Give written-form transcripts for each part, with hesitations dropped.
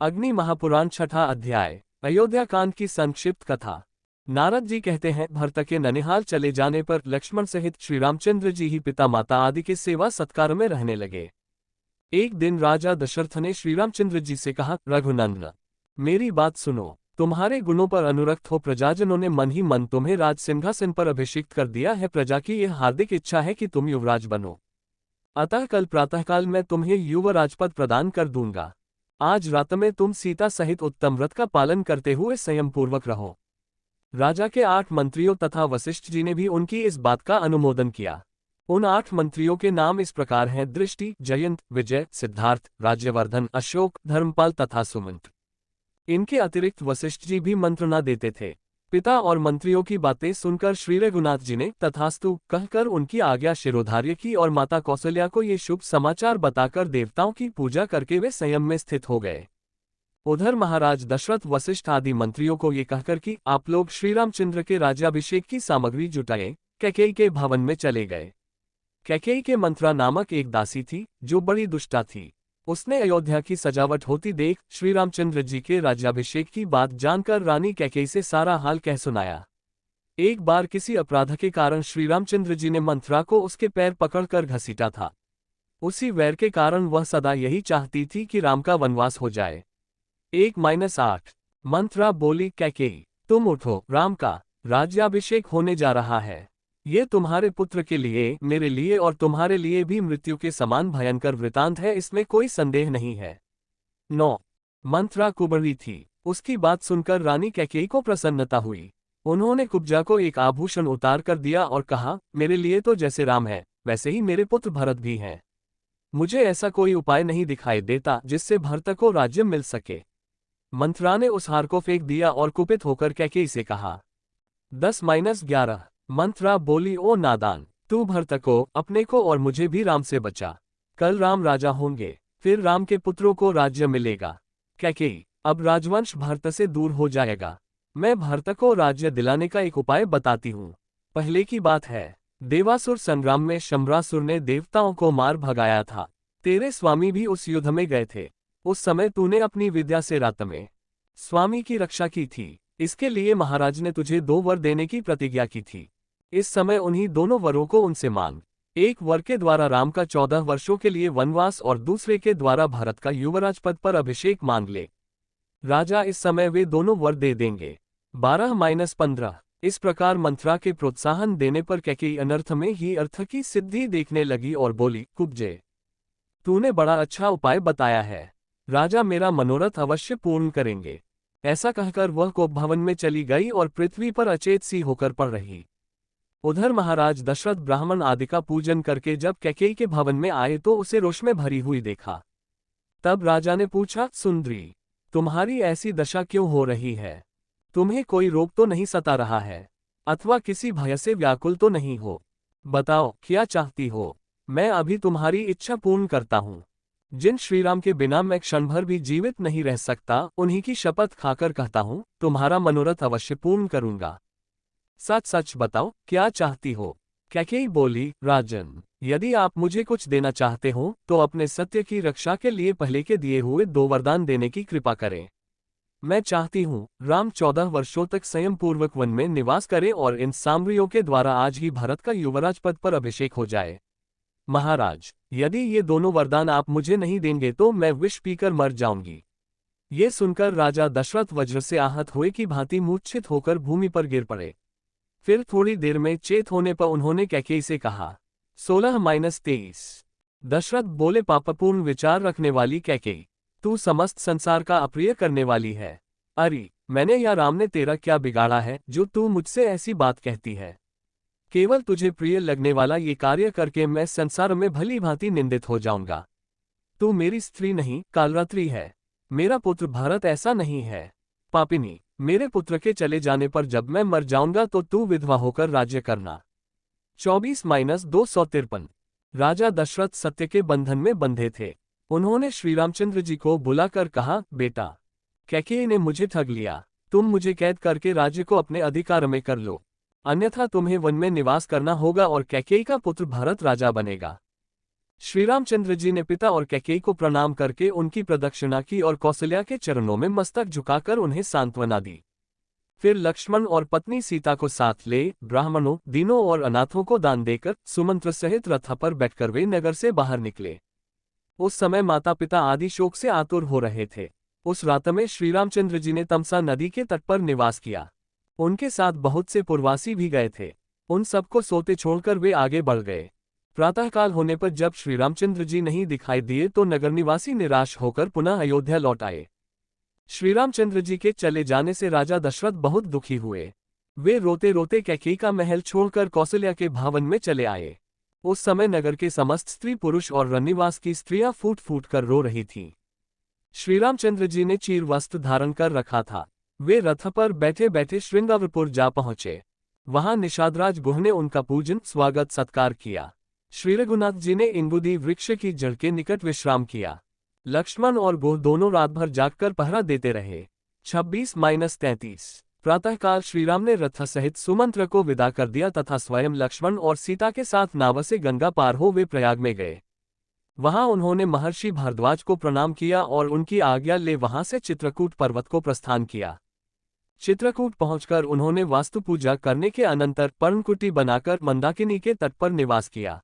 अग्नि महापुराण छठा अध्याय। अयोध्या कांड की संक्षिप्त कथा। नारद जी कहते हैं, भरत के ननिहाल चले जाने पर लक्ष्मण सहित श्री रामचंद्र जी ही पिता माता आदि के सेवा सत्कार में रहने लगे। एक दिन राजा दशरथ ने श्री रामचंद्र जी से कहा, रघुनंदन, मेरी बात सुनो। तुम्हारे गुणों पर अनुरक्त हो प्रजाजनों ने मन ही मन तुम्हें राज सिंहासन पर अभिषिक्त कर दिया है। प्रजा की यह हार्दिक इच्छा है कि तुम युवराज बनो। अतः कल प्रातःकाल मैं तुम्हें युवराज पद प्रदान कर दूंगा। आज रात में तुम सीता सहित उत्तम व्रत का पालन करते हुए संयम पूर्वक रहो। राजा के 8 मंत्रियों तथा वशिष्ठ जी ने भी उनकी इस बात का अनुमोदन किया। उन 8 मंत्रियों के नाम इस प्रकार हैं: दृष्टि, जयंत, विजय, सिद्धार्थ, राज्यवर्धन, अशोक, धर्मपाल तथा सुमंत। इनके अतिरिक्त वशिष्ठ जी भी मंत्रणा देते थे। पिता और मंत्रियों की बातें सुनकर श्री रघुनाथ जी ने तथास्तु कहकर उनकी आज्ञा शिरोधार्य की और माता कौशल्या को ये शुभ समाचार बताकर देवताओं की पूजा करके वे संयम में स्थित हो गए। उधर महाराज दशरथ वशिष्ठ आदि मंत्रियों को ये कहकर कि आप लोग श्री रामचंद्र के राज्याभिषेक की सामग्री जुटाएं, कैकेयी के भवन में चले गए। कैकेयी के मंत्रा नामक एक दासी थी जो बड़ी दुष्टा थी। उसने अयोध्या की सजावट होती देख श्री रामचंद्र जी के राज्याभिषेक की बात जानकर रानी कैकेयी से सारा हाल कह सुनाया। एक बार किसी अपराध के कारण श्री रामचंद्र जी ने मंथरा को उसके पैर पकड़कर घसीटा था। उसी वैर के कारण वह सदा यही चाहती थी कि राम का वनवास हो जाए। 1-8 मंथरा बोली, कैकेयी तुम उठो, राम का राज्याभिषेक होने जा रहा है। ये तुम्हारे पुत्र के लिए, मेरे लिए और तुम्हारे लिए भी मृत्यु के समान भयंकर वृतांत है, इसमें कोई संदेह नहीं है। 9 मंथरा कुबड़ी थी। उसकी बात सुनकर रानी कैकेयी को प्रसन्नता हुई। उन्होंने कुब्जा को एक आभूषण उतार कर दिया और कहा, मेरे लिए तो जैसे राम है वैसे ही मेरे पुत्र भरत भी हैं। मुझे ऐसा कोई उपाय नहीं दिखाई देता जिससे भरत को राज्य मिल सके। मंथरा ने उस हार को फेंक दिया और कुपित होकर कैकेयी से कहा। 10-11 मंथरा बोली, ओ नादान, तू भरत को, अपने को और मुझे भी राम से बचा। कल राम राजा होंगे, फिर राम के पुत्रों को राज्य मिलेगा। कैकेयी, अब राजवंश भरत से दूर हो जाएगा। मैं भरत को राज्य दिलाने का एक उपाय बताती हूँ। पहले की बात है, देवासुर संग्राम में शंबरासुर ने देवताओं को मार भगाया था। तेरे स्वामी भी उस युद्ध में गए थे। उस समय तूने अपनी विद्या से रात में स्वामी की रक्षा की थी। इसके लिए महाराज ने तुझे 2 वर देने की प्रतिज्ञा की थी। इस समय उन्हीं दोनों वरों को उनसे मांग। एक वर के द्वारा राम का 14 वर्षों के लिए वनवास और दूसरे के द्वारा भरत का युवराज पद पर अभिषेक मांग ले। राजा इस समय वे दोनों वर दे देंगे। 12-15 इस प्रकार मंथरा के प्रोत्साहन देने पर कैकेयी अनर्थ में ही अर्थ की सिद्धि देखने लगी और बोली, कुब्जे, तूने बड़ा अच्छा उपाय बताया है। राजा मेरा मनोरथ अवश्य पूर्ण करेंगे। ऐसा कहकर वह कोप भवन में चली गई और पृथ्वी पर अचेत सी होकर पड़ रही। उधर महाराज दशरथ ब्राह्मण आदि का पूजन करके जब कैकेयी के भवन में आए तो उसे रोष में भरी हुई देखा। तब राजा ने पूछा, सुंदरी, तुम्हारी ऐसी दशा क्यों हो रही है? तुम्हें कोई रोग तो नहीं सता रहा है, अथवा किसी भय से व्याकुल तो नहीं हो? बताओ, क्या चाहती हो? मैं अभी तुम्हारी इच्छा पूर्ण करता हूँ। जिन श्रीराम के बिना मैं क्षण भर भी जीवित नहीं रह सकता, उन्हीं की शपथ खाकर कहता हूँ, तुम्हारा मनोरथ अवश्य पूर्ण करूंगा। सच सच बताओ, क्या चाहती हो? कैकेयी बोली, राजन, यदि आप मुझे कुछ देना चाहते हो तो अपने सत्य की रक्षा के लिए पहले के दिए हुए 2 वरदान देने की कृपा करें। मैं चाहती हूँ राम 14 वर्षों तक संयम पूर्वक वन में निवास करें और इन सामरियों के द्वारा आज ही भरत का युवराज पद पर अभिषेक हो जाए। महाराज, यदि ये दोनों वरदान आप मुझे नहीं देंगे तो मैं विष पीकर मर जाऊंगी। ये सुनकर राजा दशरथ वज्र से आहत हुए की भांति मूर्छित होकर भूमि पर गिर पड़े। फिर थोड़ी देर में चेत होने पर उन्होंने कैकेयी से कहा। 16-23 दशरथ बोले, पापपूर्ण विचार रखने वाली कैकेयी, तू समस्त संसार का अप्रिय करने वाली है। अरे, मैंने या राम ने तेरा क्या बिगाड़ा है जो तू मुझसे ऐसी बात कहती है? केवल तुझे प्रिय लगने वाला ये कार्य करके मैं संसार में भली भांति निंदित हो जाऊंगा। तू मेरी स्त्री नहीं, कालरात्रि है। मेरा पुत्र भरत ऐसा नहीं है। पापिनी, मेरे पुत्र के चले जाने पर जब मैं मर जाऊंगा तो तू विधवा होकर राज्य करना। 24-253 राजा दशरथ सत्य के बंधन में बंधे थे। उन्होंने श्री रामचंद्र जी को बुलाकर कहा, बेटा, कैकेयी ने मुझे ठग लिया। तुम मुझे कैद करके राज्य को अपने अधिकार में कर लो, अन्यथा तुम्हें वन में निवास करना होगा और कैकेयी का पुत्र भरत राजा बनेगा। श्री रामचंद्र जी ने पिता और कैकेयी को प्रणाम करके उनकी प्रदक्षिणा की और कौसल्या के चरणों में मस्तक झुकाकर उन्हें सांत्वना दी। फिर लक्ष्मण और पत्नी सीता को साथ ले ब्राह्मणों, दीनों और अनाथों को दान देकर सुमंत्र सहित रथ पर बैठकर वे नगर से बाहर निकले। उस समय माता पिता आदि शोक से आतुर हो रहे थे। उस रात में श्री रामचंद्र जी ने तमसा नदी के तट पर निवास किया। उनके साथ बहुत से पुरवासी भी गए थे। उन सबको सोते छोड़कर वे आगे बढ़ गए। प्रातःकाल होने पर जब श्री रामचंद्र जी नहीं दिखाई दिए तो नगर निवासी निराश होकर पुनः अयोध्या लौट आए। श्री रामचंद्र जी के चले जाने से राजा दशरथ बहुत दुखी हुए। वे रोते रोते कैकेयी का महल छोड़कर कौसल्या के भवन में चले आए। उस समय नगर के समस्त स्त्री पुरुष और रनिवास की स्त्रियां फूट फूट कर रो रही थीं। श्री रामचंद्र जी ने चीर वस्त्र धारण कर रखा था। वे रथ पर बैठे बैठे श्रृंगारपुर जा पहुंचे। वहां निषादराज गुह ने उनका पूजन स्वागत सत्कार किया। श्री रघुनाथ जी ने इंबुदी वृक्ष की जड़ के निकट विश्राम किया। लक्ष्मण और गोह दोनों रात भर जागकर पहरा देते रहे। 26-33 प्रातःकाल श्रीराम ने रथ सहित सुमंत्र को विदा कर दिया तथा स्वयं लक्ष्मण और सीता के साथ नाव से गंगा पार हो वे प्रयाग में गए। वहां उन्होंने महर्षि भारद्वाज को प्रणाम किया और उनकी आज्ञा ले वहां से चित्रकूट पर्वत को प्रस्थान किया। चित्रकूट पहुंचकर उन्होंने वास्तु पूजा करने के अनंतर पर्णकुटी बनाकर मंदाकिनी के तट पर निवास किया।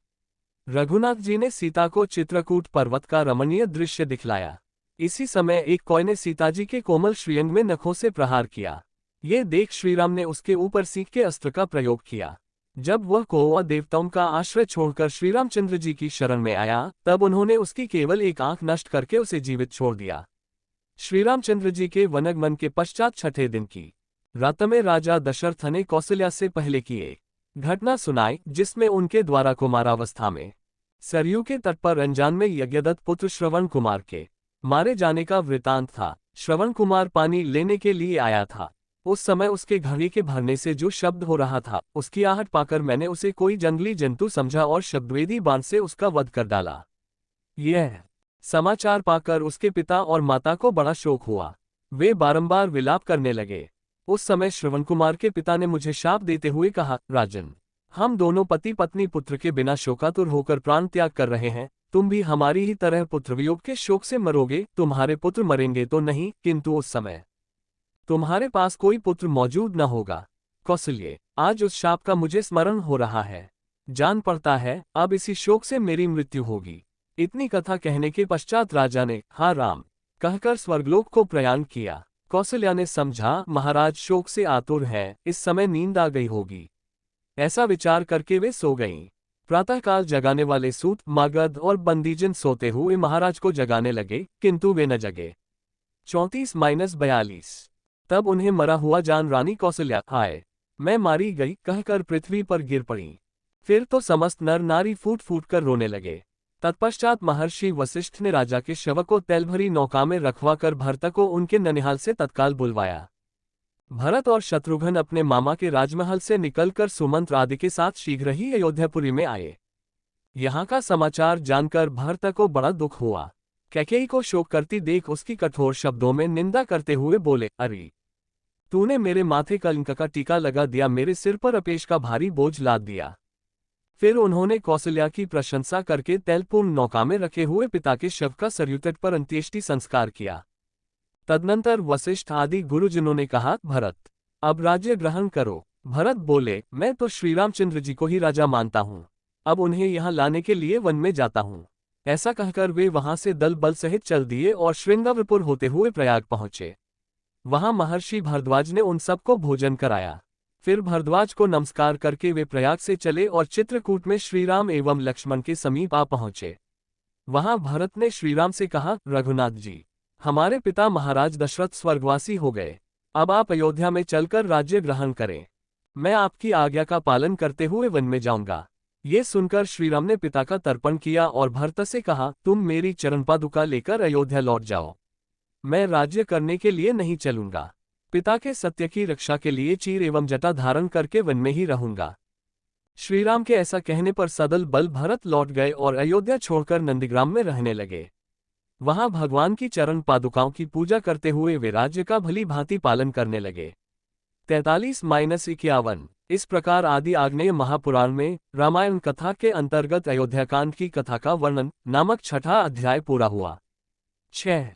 रघुनाथ जी ने सीता को चित्रकूट पर्वत का रमणीय दृश्य दिखलाया। इसी समय एक कौए ने सीताजी के कोमल श्रीअंग में नखों से प्रहार किया। ये देख श्रीराम ने उसके ऊपर सीख के अस्त्र का प्रयोग किया। जब वह कौआ देवताओं का आश्रय छोड़कर श्रीरामचंद्र जी की शरण में आया तब उन्होंने उसकी केवल एक आंख नष्ट करके उसे जीवित छोड़ दिया। श्रीरामचंद्र जी के वनगमन के पश्चात छठे दिन की रात में राजा दशरथ ने कौसल्या से पहले की एक घटना सुनाई जिसमें उनके द्वारा कुमारावस्था में सरयू के तट पर अनजान में यज्ञदत्त पुत्र श्रवण कुमार के मारे जाने का वृतांत था। श्रवण कुमार पानी लेने के लिए आया था। उस समय उसके घड़े के भरने से जो शब्द हो रहा था उसकी आहट पाकर मैंने उसे कोई जंगली जंतु समझा और शब्दवेदी बाण से उसका वध कर डाला। यह समाचार पाकर उसके पिता और माता को बड़ा शोक हुआ। वे बारंबार विलाप करने लगे। उस समय श्रवण कुमार के पिता ने मुझे शाप देते हुए कहा, राजन, हम दोनों पति पत्नी पुत्र के बिना शोकातुर होकर प्राण त्याग कर रहे हैं। तुम भी हमारी ही तरह पुत्रवियोग के शोक से मरोगे। तुम्हारे पुत्र मरेंगे तो नहीं, किंतु उस समय तुम्हारे पास कोई पुत्र मौजूद न होगा। कौसल्य, आज उस शाप का मुझे स्मरण हो रहा है। जान पड़ता है अब इसी शोक से मेरी मृत्यु होगी। इतनी कथा कहने के पश्चात राजा ने हाँ राम कहकर स्वर्गलोक को प्रयाण किया। कौसल्या ने समझा महाराज शोक से आतुर है, इस समय नींद आ गई होगी। ऐसा विचार करके वे सो गईं। प्रातःकाल जगाने वाले सूत, मागध और बंदीजन सोते हुए महाराज को जगाने लगे किंतु वे न जगे। 34-42 तब उन्हें मरा हुआ जान रानी कौसल्या हाय मैं मारी गई कहकर पृथ्वी पर गिर पड़ी। फिर तो समस्त नर नारी फूट फूट कर रोने लगे। तत्पश्चात महर्षि वशिष्ठ ने राजा के शव को तेलभरी नौका में रखवाकर भरत को उनके ननिहाल से तत्काल बुलवाया। भरत और शत्रुघ्न अपने मामा के राजमहल से निकलकर सुमंत्र आदि के साथ शीघ्र ही अयोध्यापुरी में आए। यहाँ का समाचार जानकर भरत को बड़ा दुख हुआ। कैकेयी को शोक करती देख उसकी कठोर शब्दों में निंदा करते हुए बोले, अरे तूने मेरे माथे कलंक का टीका लगा दिया, मेरे सिर पर अपेश का भारी बोझ लाद दिया। फिर उन्होंने कौसल्या की प्रशंसा करके तैलपूर्ण नौका में रखे हुए पिता के शव का सरयू तट पर अंत्येष्टि संस्कार किया। तदनंतर वशिष्ठ आदि गुरुजनों ने कहा, भरत अब राज्य ग्रहण करो। भरत बोले, मैं तो श्रीरामचंद्र जी को ही राजा मानता हूँ, अब उन्हें यहाँ लाने के लिए वन में जाता हूँ। ऐसा कहकर वे वहां से दल बल सहित चल दिए और श्रृंगारपुर होते हुए प्रयाग पहुंचे। वहां महर्षि भारद्वाज ने उन सबको भोजन कराया। फिर भारद्वाज को नमस्कार करके वे प्रयाग से चले और चित्रकूट में श्रीराम एवं लक्ष्मण के समीप आ पहुंचे। वहां भरत ने श्रीराम से कहा, रघुनाथ जी, हमारे पिता महाराज दशरथ स्वर्गवासी हो गए। अब आप अयोध्या में चलकर राज्य ग्रहण करें। मैं आपकी आज्ञा का पालन करते हुए वन में जाऊंगा। ये सुनकर श्रीराम ने पिता का तर्पण किया और भरत से कहा, तुम मेरी चरणपादुका लेकर अयोध्या लौट जाओ। मैं राज्य करने के लिए नहीं चलूंगा। पिता के सत्य की रक्षा के लिए चीर एवं जटा धारण करके वन में ही रहूंगा। श्रीराम के ऐसा कहने पर सदल बल भरत लौट गए और अयोध्या छोड़कर नंदीग्राम में रहने लगे। वहां भगवान की चरण पादुकाओं की पूजा करते हुए वे राज्य का भली भांति पालन करने लगे। 43-51 इस प्रकार आदि आग्नेय महापुराण में रामायण कथा के अंतर्गत अयोध्याकांड की कथा का वर्णन नामक छठा अध्याय पूरा हुआ। 6।